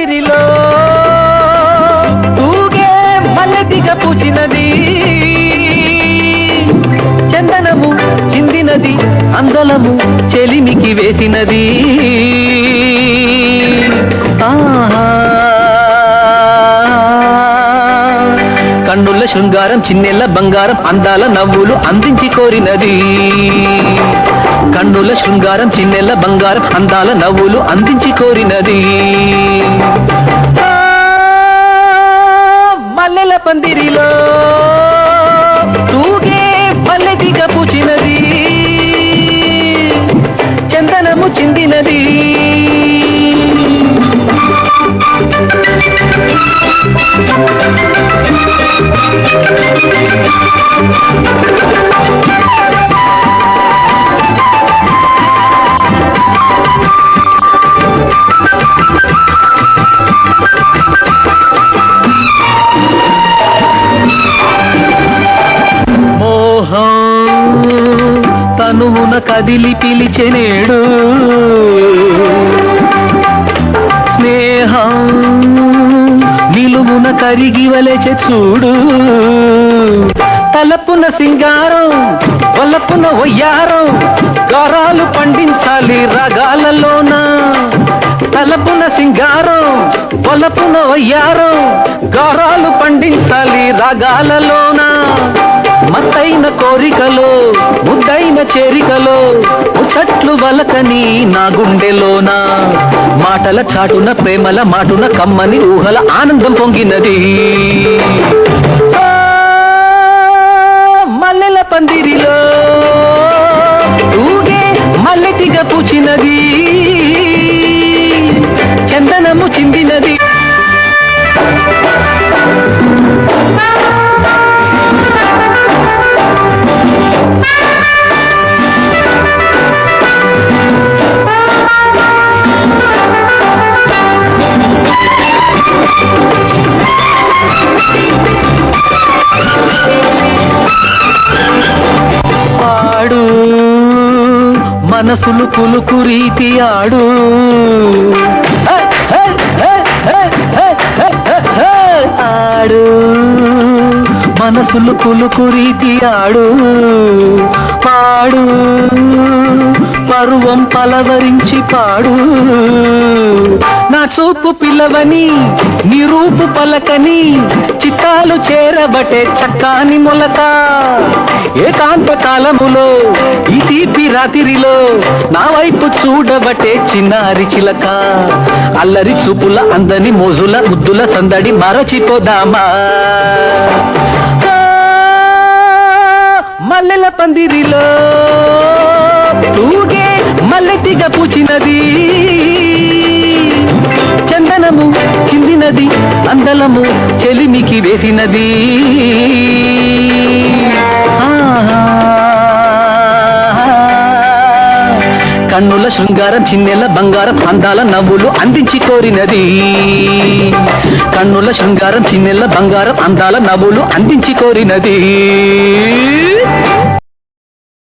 పందిరిలో ఊగే మల్లెతిగ పూచినది చందనము చిందినది అందలము చెలిమికి వేసినది కన్నుల శృంగారం చిన్నెల్ల బంగారం అందాల నవ్వులు అందించి కోరినది కన్నుల శృంగారం చిన్నెల్ల బంగారం అందాల నవ్వులు అందించి కోరినది మల్లెల పందిరిలో తూగే మల్లెతిగ పూచినది చందనము చిందినది తనువున కదిలి పిలిచెనేడు స్నేహం నిలువున కరిగి వలెచె చూడు తలపున సింగారం వలపున ఒయ్యారం గారాలు పండించాలి రాగాలలోన తలపున సింగారం వలపున ఒయ్యారం గారాలు పండించాలి రాగాలలోన మత్తైన కోరికలో ముద్దైన చేరికలో ముచ్చట్లు వలకని నా గుండెలోన మాటల చాటున ప్రేమల మాటున కమ్మని ఊహల ఆనందం పొంగినది మల్లెల పందిరిలో ఊగే మల్లెతిగ పూచినది చందనము చిందినది ఆడు మనసులు పులుకు రీతి ఆడు ఆడు మనసులు పులుకు రీతి ఆడు పాడు పరువం పలవరించి పాడు నా చూపు పిల్లవని నీ రూపు పలకని చిత్తాలు చేరబట్టే చక్కాని మొలక ఏకాంత కాలములో ఈ తీపి రాత్రిలో నా వైపు చూడబట్టే చిన్నారి చిలక అల్లరి చూపుల అందని మోజుల ముద్దుల సందడి మరచిపోదామా మల్లెల పందిరిలో తూగే మల్లెతిగ పూచినది చందనము చిందినది అందలము చెలిమికి వేసినది కన్నుల శృంగారం చిన్నెల బంగారం అందాల నవ్వులు అందించి కోరినది కన్నుల శృంగారం చిన్నెల బంగారం అందాల నవ్వులు అందించి కోరినది